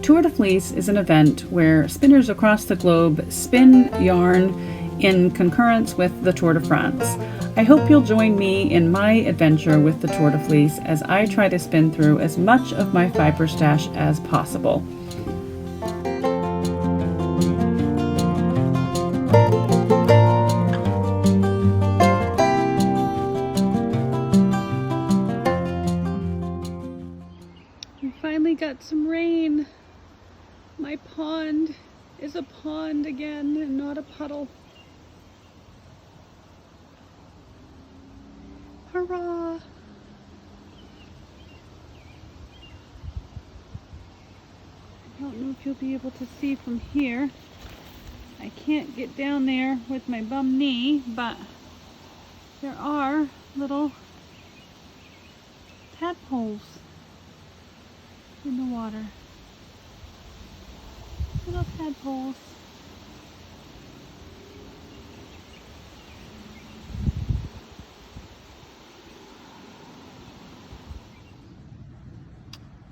Tour de Fleece is an event where spinners across the globe spin yarn in concurrence with the Tour de France. I hope you'll join me in my adventure with the Tour de Fleece as I try to spin through as much of my fiber stash as possible. We finally got some rain. My pond is a pond again and not a puddle. Hurrah! I don't know if you'll be able to see from here. I can't get down there with my bum knee, but there are little tadpoles in the water. Little tadpoles.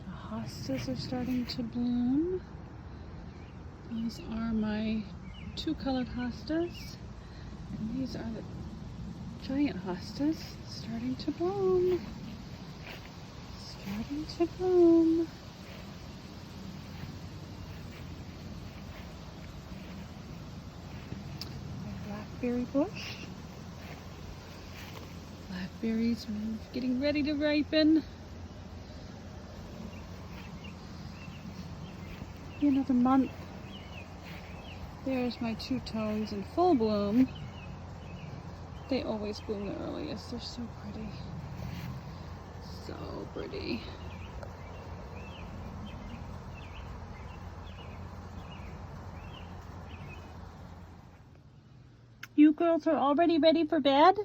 The hostas are starting to bloom. These are my two colored hostas, and these are the giant hostas starting to bloom. Starting to bloom. Blackberry bush. Blackberries are getting ready to ripen. Another month. There's my two-tones in full bloom. They always bloom the earliest. They're so pretty. So pretty. You girls are already ready for bed?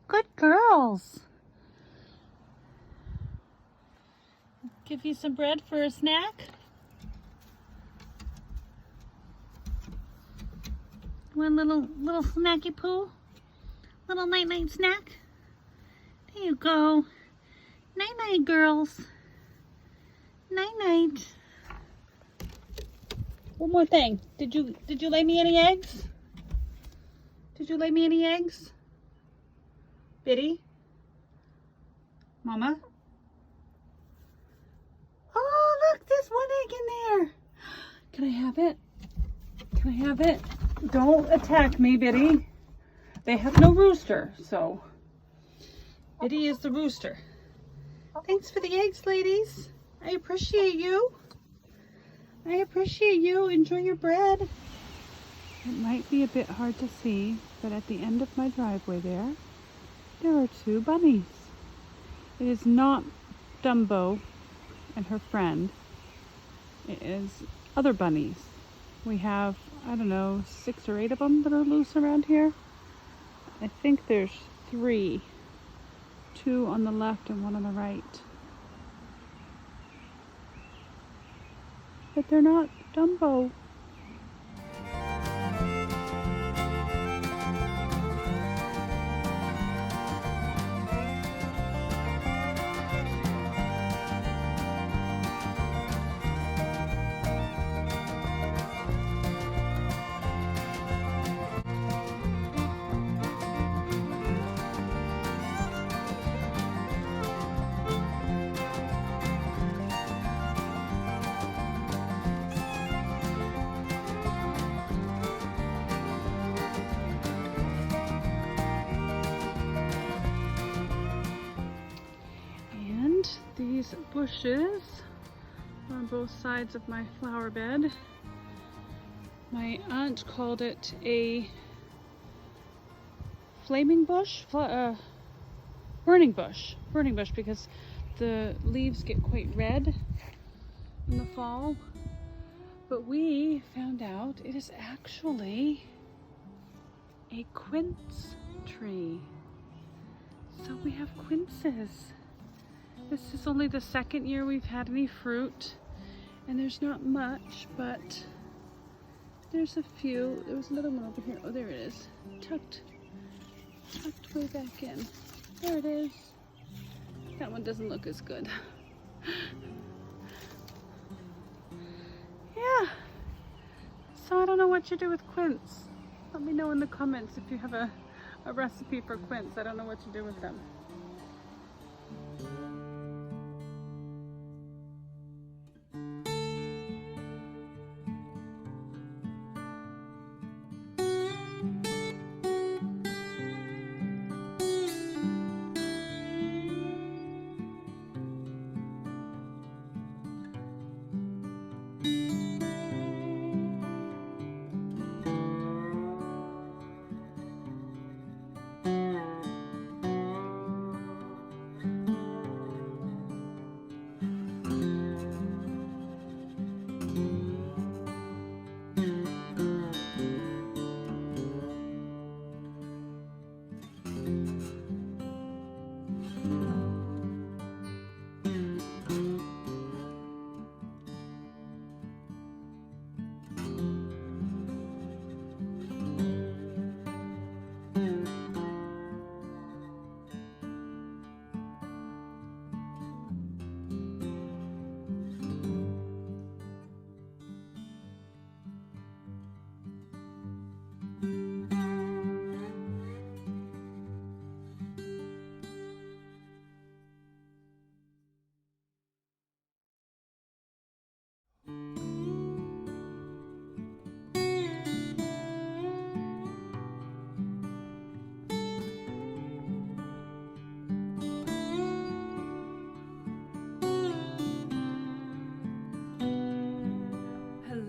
Good girls. Give you some bread for a snack. One little snacky poo. Little night-night snack. There you go. Night-night, girls. Night-night. One more thing. Did you lay me any eggs? Did you lay me any eggs? Biddy? Mama? Oh, look, there's one egg in there. Can I have it? Can I have it? Don't attack me, Biddy. They have no rooster, so Biddy is the rooster. Thanks for the eggs, ladies. I appreciate you. I appreciate you. Enjoy your bread. It might be a bit hard to see, but at the end of my driveway there are two bunnies. It is not Dumbo and her friend. It is other bunnies. We have, I don't know, 6 or 8 of them that are loose around here. I think there's 3. 2 on the left and 1 on the right. But they're not Dumbo. These bushes on both sides of my flower bed. My aunt called it a flaming bush, burning bush because the leaves get quite red in the fall. But we found out it is actually a quince tree. So we have quinces. This is only the 2nd year we've had any fruit, and there's not much, but there's a few. There was another one over here. Oh, there it is. Tucked way back in. There it is. That one doesn't look as good. don't know what you do with quince. Let me know in the comments if you have a recipe for quince. I don't know what to do with them.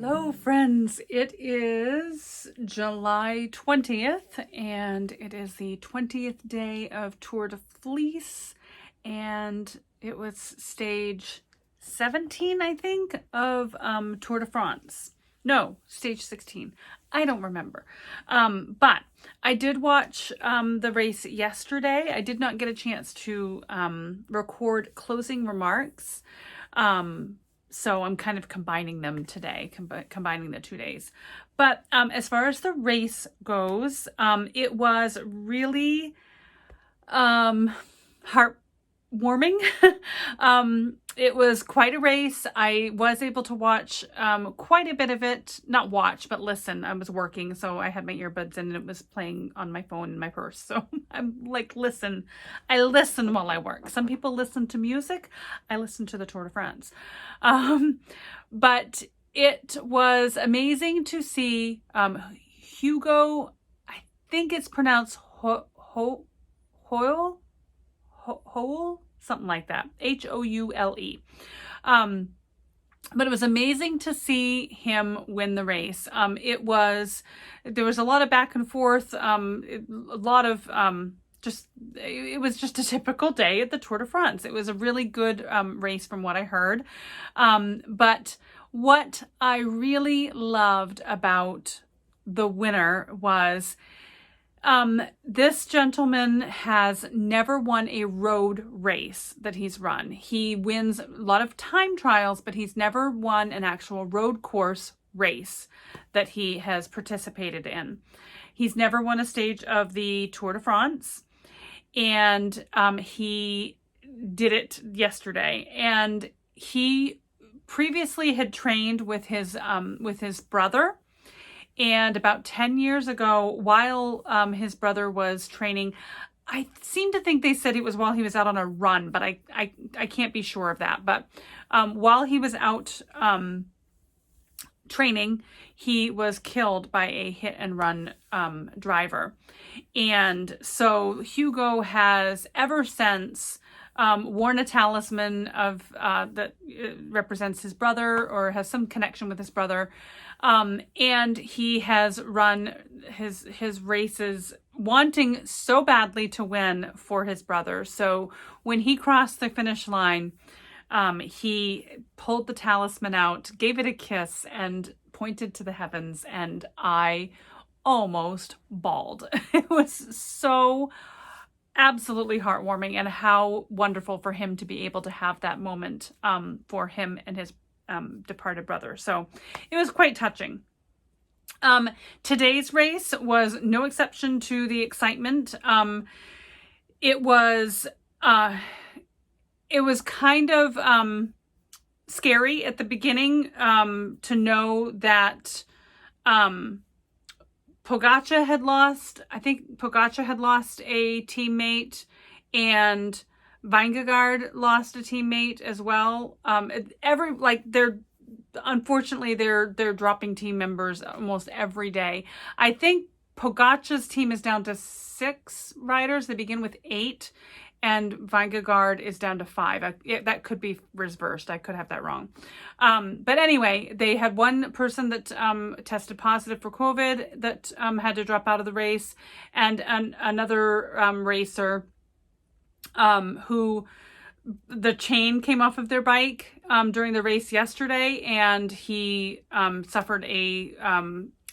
Hello friends, it is July 20th and it is the 20th day of Tour de Fleece, and it was stage 17, I think, of Tour de France. No, stage 16. I don't remember. But I did watch the race yesterday. I did not get a chance to record closing remarks. So I'm kind of combining them today, combining the 2 days. But as far as the race goes, it was really heartwarming. It was quite a race. I was able to watch quite a bit of it. Not watch, but listen. I was working, so I had my earbuds in and it was playing on my phone in my purse. So I'm like, listen. I listen while I work. Some people listen to music. I listen to the Tour de France. But it was amazing to see Hugo, I think it's pronounced Houle, something like that. Houle. But it was amazing to see him win the race. There was a lot of back and forth, it was just a typical day at the Tour de France. It was a really good race from what I heard. But what I really loved about the winner was this gentleman has never won a road race that he's run. He wins a lot of time trials, but he's never won an actual road course race that he has participated in. He's never won a stage of the Tour de France, and he did it yesterday. And he previously had trained with his brother. And about 10 years ago, while his brother was training, I seem to think they said it was while he was out on a run, but I can't be sure of that. But while he was out training, he was killed by a hit and run driver. And so Hugo has ever since worn a talisman of that represents his brother or has some connection with his brother. And he has run his races wanting so badly to win for his brother. So when he crossed the finish line, he pulled the talisman out, gave it a kiss, and pointed to the heavens, and I almost bawled. It was so absolutely heartwarming, and how wonderful for him to be able to have that moment for him and his departed brother. So it was quite touching. Today's race was no exception to the excitement. It was kind of scary at the beginning to know that Pogačar had lost, I think Pogačar had lost a teammate, and Vingegaard lost a teammate as well. Unfortunately they're dropping team members almost every day. I think Pogačar's team is down to 6 riders. They begin with 8, and Vingegaard is down to 5. That could be reversed. I could have that wrong. But anyway, they had one person that tested positive for COVID that had to drop out of the race, and another racer who the chain came off of their bike during the race yesterday, and he suffered a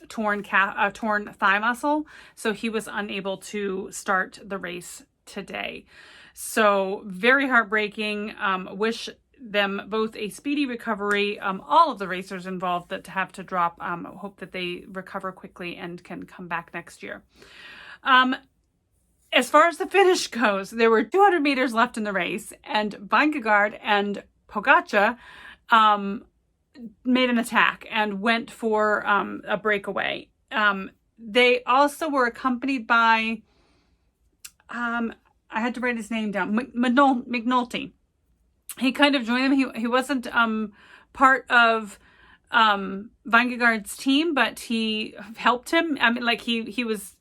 torn thigh muscle, so he was unable to start the race today. So very heartbreaking. Wish them both a speedy recovery. All of the racers involved that have to drop, hope that they recover quickly and can come back next year. As far as the finish goes, there were 200 meters left in the race, and Vingegaard and Pogačar made an attack and went for a breakaway. They also were accompanied by, I had to write his name down, McNulty. He kind of joined them. He wasn't part of Vingegaard's team, but he helped him. I mean, like he was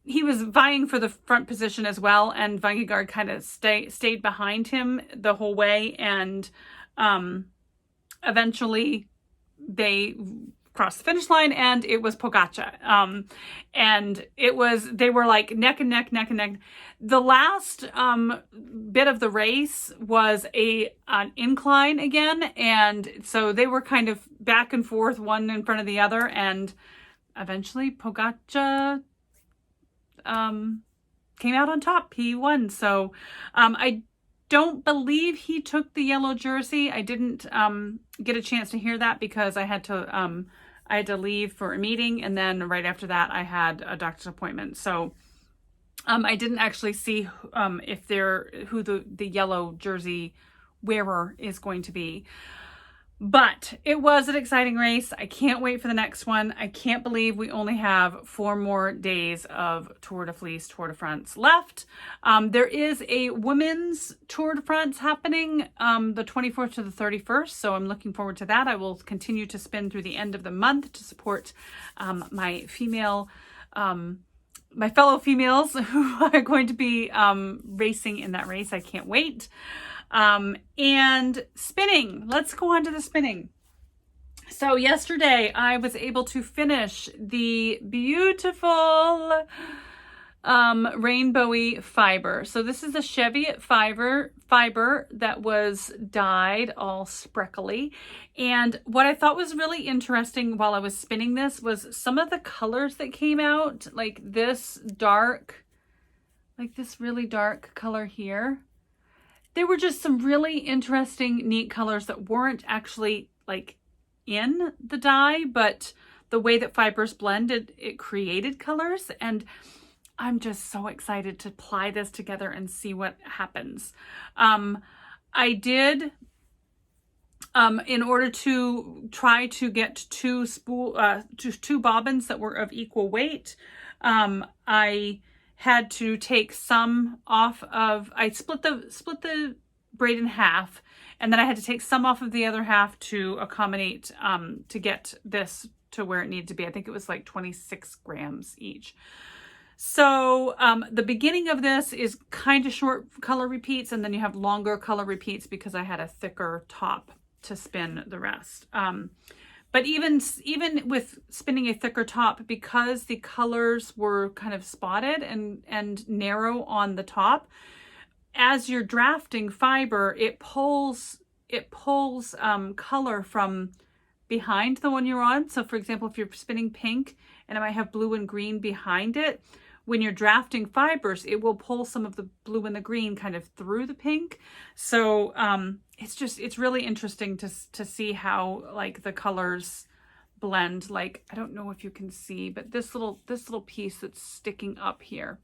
vying for the front position as well, and Vingegaard kind of stayed behind him the whole way, and eventually they crossed the finish line, and it was Pogačar. And they were like neck and neck. The last bit of the race was an incline again, and so they were kind of back and forth, one in front of the other, and eventually Pogačar came out on top. He won. So I don't believe he took the yellow jersey. I didn't get a chance to hear that because I had to leave for a meeting, and then right after that I had a doctor's appointment. So I didn't actually see who the yellow jersey wearer is going to be. But it was an exciting race. I can't wait for the next one. I can't believe we only have 4 more days of Tour de Fleece, Tour de France left. There is a women's Tour de France happening the 24th to the 31st, so I'm looking forward to that. I will continue to spin through the end of the month to support my fellow females who are going to be racing in that race. I can't wait. And spinning. Let's go on to the spinning. So yesterday I was able to finish the beautiful rainbowy fiber. So this is a Cheviot fiber that was dyed all spreckly. And what I thought was really interesting while I was spinning this was some of the colors that came out, like this really dark color here. There were just some really interesting, neat colors that weren't actually like in the dye, but the way that fibers blended, it created colors. And I'm just so excited to apply this together and see what happens. I did, in order to try to get two bobbins that were of equal weight, I had to take some off of, I split the braid in half, and then I had to take some off of the other half to accommodate, to get this to where it needed to be. I think it was like 26 grams each. So the beginning of this is kind of short color repeats, and then you have longer color repeats because I had a thicker top to spin the rest. But even with spinning a thicker top, because the colors were kind of spotted and narrow on the top, as you're drafting fiber, it pulls color from behind the one you're on. So for example, if you're spinning pink and it might have blue and green behind it, when you're drafting fibers, it will pull some of the blue and the green kind of through the pink. So it's really interesting to see how like the colors blend. Like, I don't know if you can see, but this little piece that's sticking up here.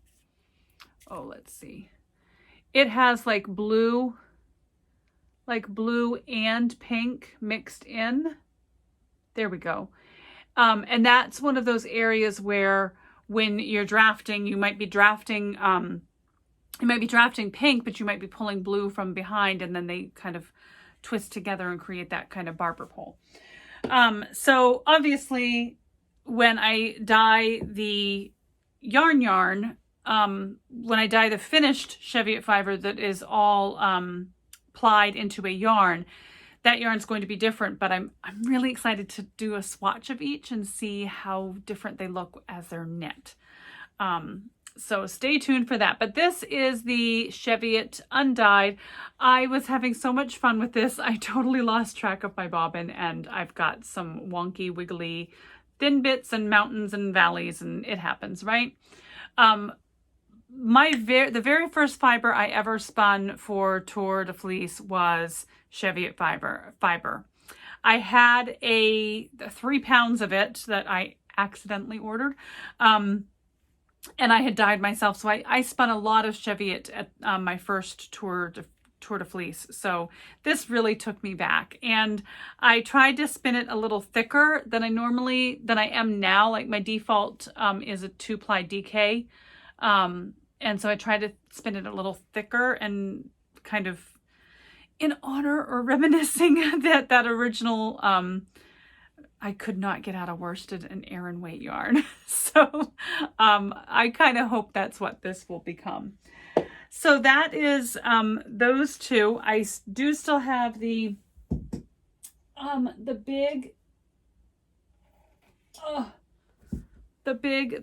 Oh, let's see. It has like blue and pink mixed in. There we go. And that's one of those areas where when you're drafting, you might be drafting pink, but you might be pulling blue from behind, and then they kind of twist together and create that kind of barber pole. So obviously when I dye the yarn, when I dye the finished Cheviot fiber that is all plied into a yarn, that yarn's going to be different, but I'm really excited to do a swatch of each and see how different they look as they're knit. So stay tuned for that. But this is the Cheviot undyed. I was having so much fun with this. I totally lost track of my bobbin, and I've got some wonky, wiggly, thin bits and mountains and valleys, and it happens, right? The very first fiber I ever spun for Tour de Fleece was Cheviot fiber. I had 3 pounds of it that I accidentally ordered. And I had dyed myself, so I spun a lot of Cheviot at my first Tour de Fleece. So this really took me back, and I tried to spin it a little thicker than I am now. Like my default is a 2-ply DK, and so I tried to spin it a little thicker, and kind of in honor or reminiscing that original. I could not get out of worsted and Aran weight yarn. So I kind of hope that's what this will become. So that is those two. I do still have the big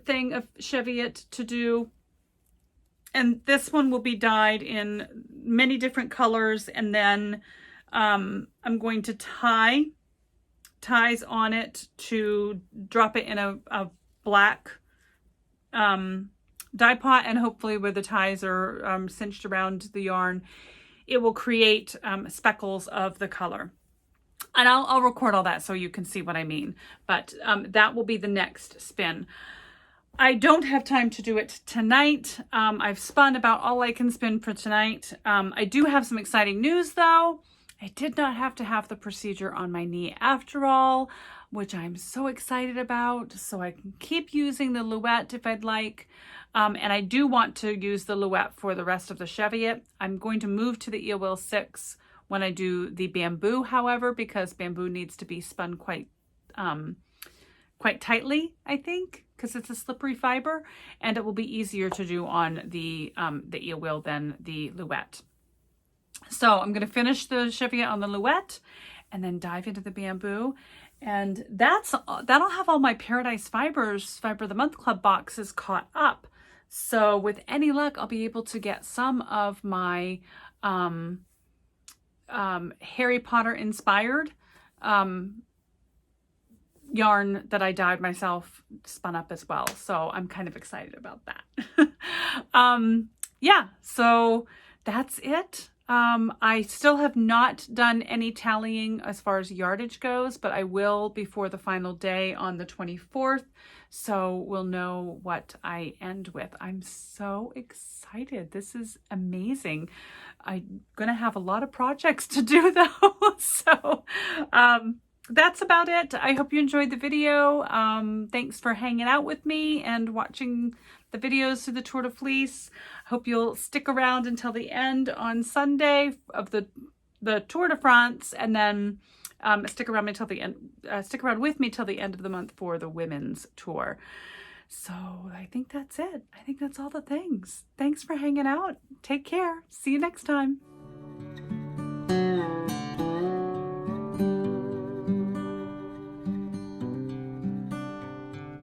thing of Cheviot to do. And this one will be dyed in many different colors. And then I'm going to tie ties on it to drop it in a black dye pot, and hopefully where the ties are cinched around the yarn, it will create speckles of the color. And I'll record all that so you can see what I mean. But that will be the next spin. I don't have time to do it tonight. I've spun about all I can spin for tonight. I do have some exciting news though. I did not have to have the procedure on my knee after all, which I'm so excited about. So I can keep using the Louette if I'd like. And I do want to use the Louette for the rest of the Cheviot. I'm going to move to the Eel 6 when I do the bamboo, however, because bamboo needs to be spun quite tightly, I think, because it's a slippery fiber, and it will be easier to do on the eel wheel than the Louette. So I'm going to finish the Cheviot on the Louette and then dive into the bamboo. And that'll have all my Paradise Fibers Fiber of the Month Club boxes caught up. So with any luck, I'll be able to get some of my Harry Potter inspired yarn that I dyed myself spun up as well. So I'm kind of excited about that. Yeah, so that's it. I still have not done any tallying as far as yardage goes, but I will before the final day on the 24th. So we'll know what I end with. I'm so excited. This is amazing. I'm going to have a lot of projects to do though. So, that's about it. I hope you enjoyed the video. Thanks for hanging out with me and watching the videos through the Tour de Fleece. I hope you'll stick around until the end on Sunday of the Tour de France, and then stick around with me till the end of the month for the women's tour. So I think that's it. I think that's all the things. Thanks for hanging out. Take care. See you next time.